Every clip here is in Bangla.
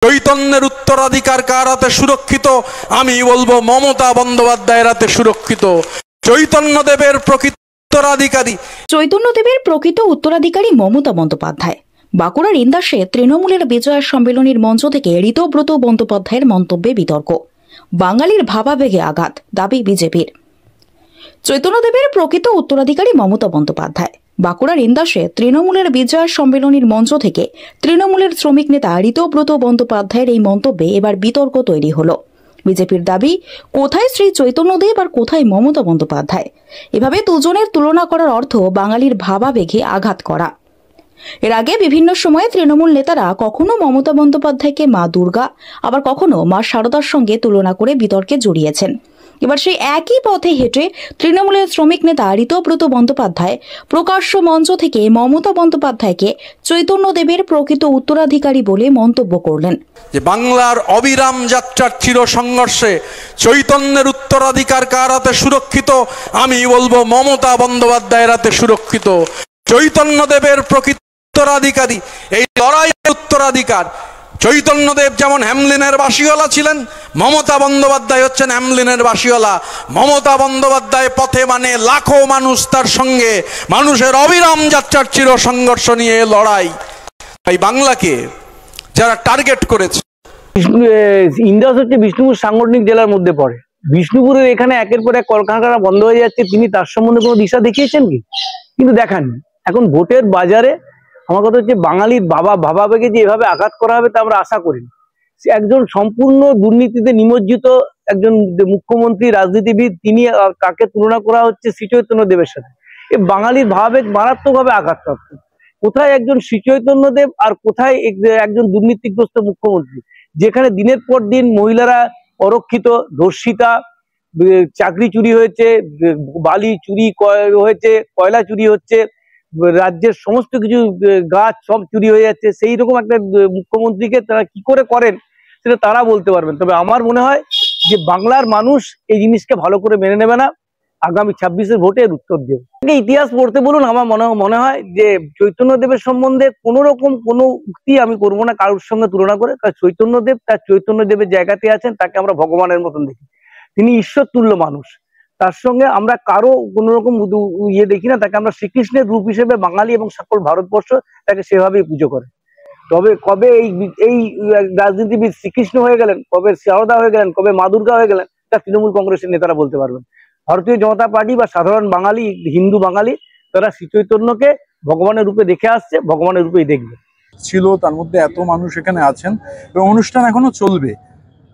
চৈতন্যের উত্তরাধিকার কার হাতে সুরক্ষিত? আমি বলবো মমতা বন্দ্যোপাধ্যায়ের হাতে সুরক্ষিত। চৈতন্যদেবের প্রকৃত উত্তরাধিকারী মমতা বন্দ্যোপাধ্যায়। বাঁকুড়ার ইন্দাসে তৃণমূলের বিজয়া সম্মেলনীর মঞ্চ থেকে ঋতব্রত বন্দ্যোপাধ্যায়ের মন্তব্যে বিতর্ক। বাঙালির ভাবাবেগে আঘাত, দাবি বিজেপির। চৈতন্যদেবের প্রকৃত উত্তরাধিকারী মমতা বন্দ্যোপাধ্যায়। বাঁকুড়ার ইন্দাসে তৃণমূলের বিজয়া সম্মেলনীর মঞ্চ থেকে তৃণমূলের শ্রমিক নেতা ঋতব্রত বন্দ্যোপাধ্যায়ের এই মন্তব্যে এবার বিতর্ক তৈরি হলো। বিজেপির দাবি, কোথায় শ্রী চৈতন্যদেব আর কোথায় মমতা বন্দ্যোপাধ্যায়? এভাবে দুজনের তুলনা করার অর্থ বাঙালির ভাবাবেগে আঘাত করা। এর আগে বিভিন্ন সময়ে তৃণমূল নেতারা কখনো মমতা বন্দ্যোপাধ্যায়কে মা দুর্গা, আবার কখনো মা শারদার সঙ্গে তুলনা করে বিতর্কে জড়িয়েছেন। এবার সেই একই পথে হেঁটে তৃণমূলের শ্রমিক নেতা ঋতব্রত বন্দ্যোপাধ্যায় প্রকাশ্য মঞ্চ থেকে মমতা বন্দ্যোপাধ্যায়কে চৈতন্যদেবের প্রকৃত উত্তরাধিকারী বলে মন্তব্য করলেন। যে বাংলার অবিরাম যাত্রার চির সংঘর্ষে চৈতন্যের উত্তরাধিকার কার হাতে সুরক্ষিত? আমি বলবো মমতা বন্দ্যোপাধ্যায়ের হাতে সুরক্ষিত। চৈতন্যদেবের প্রকৃত উত্তরাধিকারী, এই লড়াইয়ের উত্তরাধিকার। চৈতন্যদেব যেমন হ্যামলিনের বাসিওয়ালা ছিলেন, মমতা বন্দ্যোপাধ্যায় হচ্ছেন হ্যামলিনের বাসিওয়ালা। মমতা বন্দ্যোপাধ্যায় পথে মানে লাখো মানুষ তার সঙ্গে, মানুষের অবিরাম যাত্রার চির সংঘর্ষ নিয়ে লড়াই। এই বাংলাকে যারা টার্গেট করেছে, ইন্দাস হচ্ছে বিষ্ণুপুর সাংগঠনিক জেলার মধ্যে পড়ে। বিষ্ণুপুরের এখানে একের পর এক কলকারখানা বন্ধ হয়ে যাচ্ছে, তিনি তার সম্বন্ধে কোনো দিশা দেখিয়েছেন কি? কিন্তু দেখাননি। এখন ভোটের বাজারে আমার কথা হচ্ছে, বাঙালির ভাবাবেগে যে এভাবে আঘাত করা হবে তা আমরা আশা করিনি। একজন সম্পূর্ণ দুর্নীতিতে নিমজ্জিত একজন মুখ্যমন্ত্রী, রাজনীতিবিদ, তিনি কাকে তুলনা করা হচ্ছে শ্রীচৈতন্যদেবের সাথে। এ বাঙালির ভাবাবেগ মারাত্মকভাবে আঘাতপ্রাপ্ত। কোথায় একজন শ্রীচৈতন্যদেব আর কোথায় একজন দুর্নীতিগ্রস্ত মুখ্যমন্ত্রী, যেখানে দিনের পর দিন মহিলারা অরক্ষিত, ধর্ষিতা, চাকরি চুরি হয়েছে, বালি চুরি হয়েছে, কয়লা চুরি হচ্ছে, রাজ্যের সমস্ত কিছু গাছ সব চুরি হয়ে যাচ্ছে। সেই রকম একটা মুখ্যমন্ত্রীকে তারা কি করে করেন সেটা তারা বলতে পারবেন। তবে আমার মনে হয় যে বাংলার মানুষ এই জিনিসকে ভালো করে মেনে নেবে না। আগামী 26-এর ভোটে এর উত্তর দেবে। ইতিহাস পড়তে বলুন, আমার মনে হয় যে চৈতন্যদেবের সম্বন্ধে কোনো রকম কোনো উক্তি আমি করবো না কারোর সঙ্গে তুলনা করে। কারণ চৈতন্যদেব তার চৈতন্যদেবের জায়গাতে আছেন, তাকে আমরা ভগবানের মতন দেখি। তিনি ঈশ্বর তুল্য মানুষ। তার সঙ্গে আমরা কারো কোন রকম দেখি না। তাকে আমরা শ্রীকৃষ্ণের রূপ হিসেবে বাঙালি এবং সকল ভারতবর্ষ তাকে সেভাবেই পুজো করে। তবে কবে এই রাজনীতিবিদ শ্রীকৃষ্ণ হয়ে গেলেন, কবে শারদা হয়ে গেলেন, কবে মা দুর্গা হয়ে গেলেন, তা তৃণমূল কংগ্রেসের নেতারা বলতে পারবেন। ভারতীয় জনতা পার্টি বা সাধারণ বাঙালি, হিন্দু বাঙালি, তারা শ্রীচৈতন্যকে ভগবানের রূপে দেখে আসছে, ভগবানের রূপেই দেখবে। ছিল তার মধ্যে এত মানুষ এখানে আছেন এবং অনুষ্ঠান এখনো চলবে।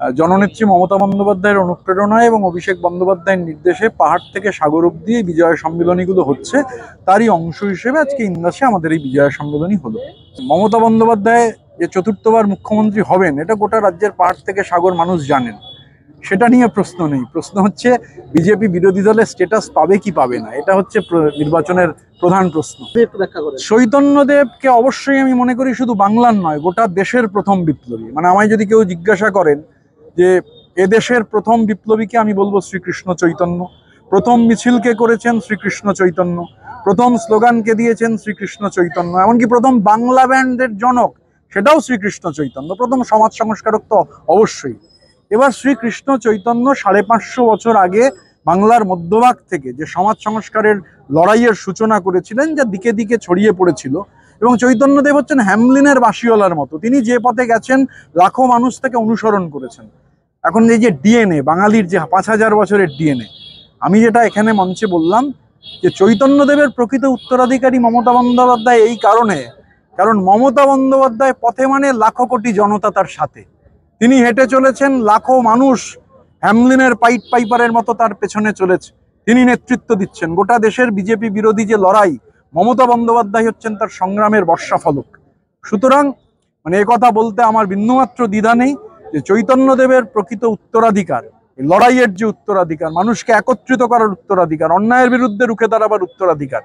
জননেত্রী মমতা বন্দ্যোপাধ্যায়ের অনুপ্রেরণায় এবং অভিষেক বন্দ্যোপাধ্যায়ের নির্দেশে পাহাড় থেকে সাগর অব্দি এই বিজয়া সম্মেলনীগুলো হচ্ছে। তারই অংশ হিসেবে আজকে ইন্দাসে আমাদের এই বিজয়া সম্মেলনী হলো। মমতা বন্দ্যোপাধ্যায় যে চতুর্থবার মুখ্যমন্ত্রী হবেন, এটা গোটা রাজ্যের পাহাড় থেকে সাগর মানুষ জানেন। সেটা নিয়ে প্রশ্ন নেই। প্রশ্ন হচ্ছে বিজেপি বিরোধী দলের স্ট্যাটাস পাবে কি পাবে না, এটা হচ্ছে নির্বাচনের প্রধান প্রশ্ন। চৈতন্যদেবকে অবশ্যই আমি মনে করি শুধু বাংলার নয়, গোটা দেশের প্রথম বিপ্লবী। মানে আমায় যদি কেউ জিজ্ঞাসা করেন যে এদেশের প্রথম বিপ্লবীকে, আমি বলবো শ্রীকৃষ্ণ চৈতন্য। প্রথম মিছিলকে করেছেন শ্রীকৃষ্ণ চৈতন্য, প্রথম স্লোগানকে দিয়েছেন শ্রীকৃষ্ণ চৈতন্য, এমনকি প্রথম বাংলা ব্যান্ডের জনক সেটাও শ্রীকৃষ্ণ চৈতন্য, প্রথম সমাজ সংস্কারক তো অবশ্যই। এবার শ্রীকৃষ্ণ চৈতন্য 550 বছর আগে বাংলার মধ্যভাগ থেকে যে সমাজ সংস্কারের লড়াইয়ের সূচনা করেছিলেন, যা দিকে দিকে ছড়িয়ে পড়েছিল। এবং চৈতন্যদেব হচ্ছেন হ্যামলিনের বাসিওয়ালার মতো। তিনি যে পথে গেছেন লাখো মানুষ থেকে অনুসরণ করেছেন। এখন এই যে ডিএনএ, বাঙালির যে 5000 বছরের ডিএনএ, আমি যেটা এখানে মঞ্চে বললাম যে চৈতন্যদেবের প্রকৃত উত্তরাধিকারী মমতা বন্দ্যোপাধ্যায় এই কারণ মমতা বন্দ্যোপাধ্যায় পথে মানে লাখো কোটি জনতা তার সাথে। তিনি হেঁটে চলেছেন, লাখো মানুষ হ্যামলিনের পাইপারের মতো তার পেছনে চলেছে। তিনি নেতৃত্ব দিচ্ছেন গোটা দেশের বিজেপি বিরোধী যে লড়াই, মমতা বন্দ্যোপাধ্যায় হচ্ছেন তার সংগ্রামের বর্ষাফলক। সুতরাং মানে একথা বলতে আমার বিন্দুমাত্র দ্বিধা নেই যে চৈতন্যদেবের প্রকৃত উত্তরাধিকার, এই লড়াইয়ের যে উত্তরাধিকার, মানুষকে একত্রিত করার উত্তরাধিকার, অন্যায়ের বিরুদ্ধে রুখে দাঁড়াবার উত্তরাধিকার,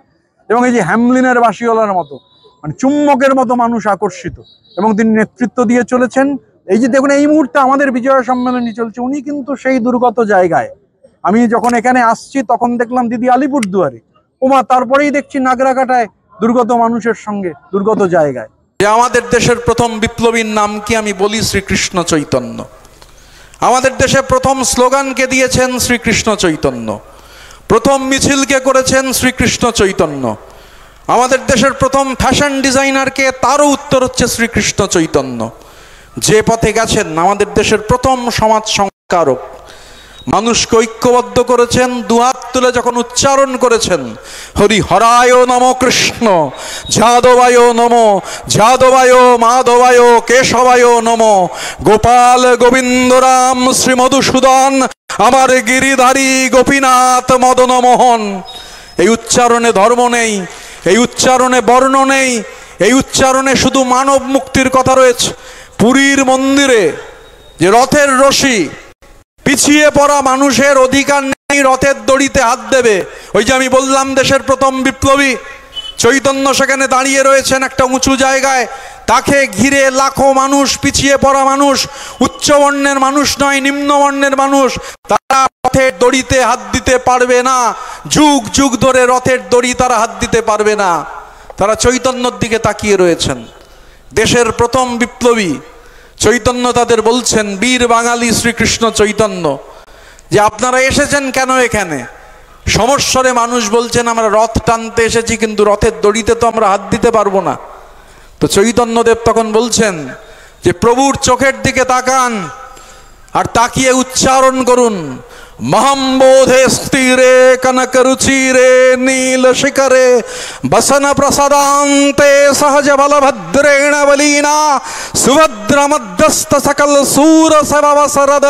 এবং এই যে হ্যামলিনের বাসিওয়ালার মতো মানে চুম্বকের মতো মানুষ আকর্ষিত, এবং তিনি নেতৃত্ব দিয়ে চলেছেন। এই যে দেখুন, এই মুহূর্তে আমাদের বিজয়া সম্মেলনী চলছে, উনি কিন্তু সেই দুর্গত জায়গায়। আমি যখন এখানে আসছি তখন দেখলাম দিদি আলিপুরদুয়ারে, তারপরেই দেখছি নাগরাকাটায় দুর্গত মানুষের সঙ্গে দুর্গত জায়গায়। যে আমাদের দেশের প্রথম বিপ্লবীর নাম কি? আমি বলি শ্রীকৃষ্ণ চৈতন্য। আমাদের দেশে প্রথম স্লোগানকে দিয়েছেন শ্রীকৃষ্ণ চৈতন্য, প্রথম মিছিলকে করেছেন শ্রীকৃষ্ণ চৈতন্য। আমাদের দেশের প্রথম ফ্যাশন ডিজাইনারকে, তারও উত্তর হচ্ছে শ্রীকৃষ্ণ চৈতন্য। যে পথে গেছেন আমাদের দেশের প্রথম সমাজ সংস্কারক, মানুষকে ঐক্যবদ্ধ করেছেন, দুহাত তুলে যখন উচ্চারণ করেছেন হরি হরায় নম কৃষ্ণ, যাদবায় নম, যাদবায় মাধবায় কেশবায় নম, গোপাল গোবিন্দ রাম শ্রী মধুসূদন আমার গিরিধারী গোপীনাথ মদন মোহন। এই উচ্চারণে ধর্ম নেই, এই উচ্চারণে বর্ণ নেই, এই উচ্চারণে শুধু মানব মুক্তির কথা রয়েছে। পুরীর মন্দিরে যে রথের রশি, পিছিয়ে পড়া মানুষের অধিকার নেই রথের দড়িতে হাত দেবে। ওই যে আমি বললাম দেশের প্রথম বিপ্লবী চৈতন্য সেখানে দাঁড়িয়ে রয়েছেন একটা উঁচু জায়গায়, তাকে ঘিরে লাখো মানুষ, পিছিয়ে পড়া মানুষ, উচ্চবর্ণের মানুষ নয়, নিম্নবর্ণের মানুষ, তারা রথের দড়িতে হাত দিতে পারবে না। যুগ যুগ ধরে রথের দড়ি তারা হাত দিতে পারবে না। তারা চৈতন্যর দিকে তাকিয়ে রয়েছেন। দেশের প্রথম বিপ্লবী চৈতন্য তাদের বলছেন, বীর বাঙালি শ্রীকৃষ্ণ চৈতন্য, যে আপনারা এসেছেন কেন এখানে? সমস্বরে মানুষ বলছেন আমরা রথ টানতে এসেছি, কিন্তু রথের দড়িতে তো আমরা হাত দিতে পারবো না। তো চৈতন্যদেব তখন বলছেন যে প্রভুর চোখের দিকে তাকান আর তাকিয়ে উচ্চারণ করুন, মহম্বোধে স্থিরে কনক রুচিরে নীল শিখরে বসন প্রসাদান্তে সহজ বলভদ্রেণ বলীনা সুভদ্র মধ্যস্থ সকল সুর সরদ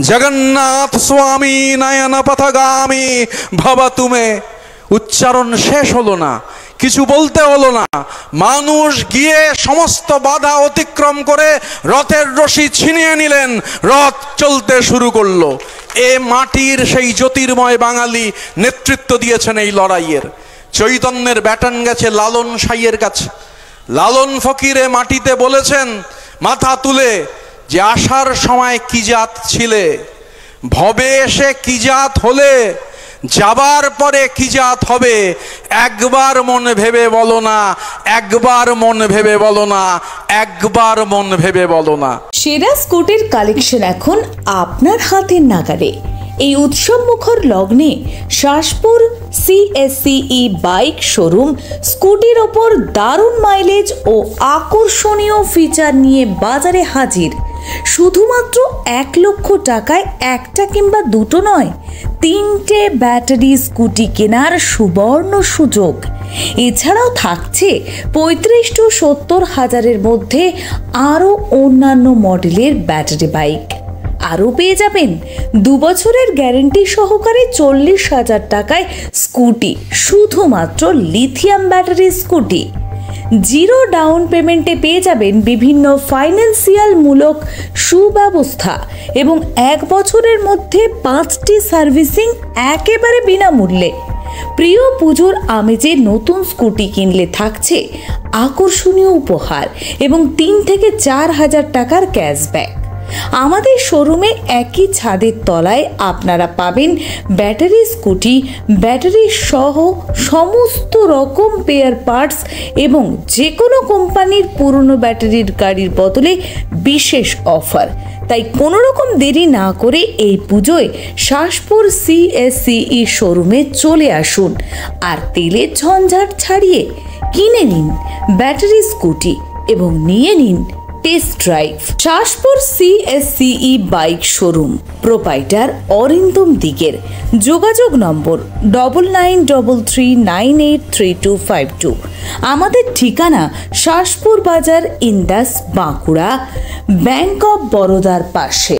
জগন্নাথ স্বামী নয়ন পথগামী ভব তুমে। উচ্চারণ শেষ হলো না, কিছু বলতে হলো না, মানুষ গিয়ে সমস্ত বাধা অতিক্রম করে রথের রশি ছিনিয়ে নিলেন, রথ চলতে শুরু করলো। এ মাটির সেই জ্যোতির্ময় বাঙালি নেতৃত্ব দিয়েছেন এই লড়াইয়ের। চৈতন্যের ব্যাটন গেছে লালন সাইয়ের কাছে। লালন ফকিরে মাটিতে বলেছেন মাথা তুলে যে আসার সময় কি জাত ছিলে, ভবে এসে কি জাত হলে, যাবার পরে কি জাত হবে, একবার মন ভেবে বলো না, একবার মন ভেবে বলো না, একবার মন ভেবে বলো না। সেরা স্কুটির কালেকশন এখন আপনার হাতের নাগালে। এই উৎসব মুখর লগ্নে শাসপুর CSCE বাইক শোরুম স্কুটির ওপর দারুণ মাইলেজ ও আকর্ষণীয় ফিচার নিয়ে বাজারে হাজির। শুধুমাত্র 1 লক্ষ টাকায় একটা কিংবা দুটো নয়, 3টে ব্যাটারি স্কুটি কেনার সুবর্ণ সুযোগ। এছাড়াও থাকছে 35 to 70 হাজারের মধ্যে আরও অন্যান্য মডেলের ব্যাটারি বাইক। আরও পেয়ে যাবেন 2 বছরের গ্যারেন্টি সহকারে 40,000 টাকায় স্কুটি, শুধুমাত্র lithium battery scooty. Zero down পেমেন্টে পেয়ে যাবেন বিভিন্ন ফাইন্যান্সিয়াল মূলক সুব্যবস্থা এবং 1 বছরের মধ্যে 5টি সার্ভিসিং একেবারে বিনামূল্যে। প্রিয় পুজোর আমেজে নতুন স্কুটি কিনলে থাকছে আকর্ষণীয় উপহার এবং 3 থেকে 4 হাজার টাকার ক্যাশব্যাক। আমাদের শোরুমে একই ছাদের তলায় আপনারা পাবেন ব্যাটারি স্কুটি, ব্যাটারি সহ সমস্ত রকম পেয়ার পার্টস এবং যে কোনো কোম্পানির পুরনো ব্যাটারির গাড়ির বদলে বিশেষ অফার। তাই কোনো রকম দেরি না করে এই পুজোয় শাসপুর CSCE শোরুমে চলে আসুন আর তেলের ঝঞ্ঝাট ছাড়িয়ে কিনে নিন ব্যাটারি স্কুটি এবং নিয়ে নিন test drive. Shaspur CSCE bike showroom, proprietor Arindam Digar. যোগাযোগ নম্বর 9933983252। আমাদের ঠিকানা শাসপুর বাজার, ইন্দাস, বাঁকুড়া, ব্যাংক অফ বরোদার পাশে।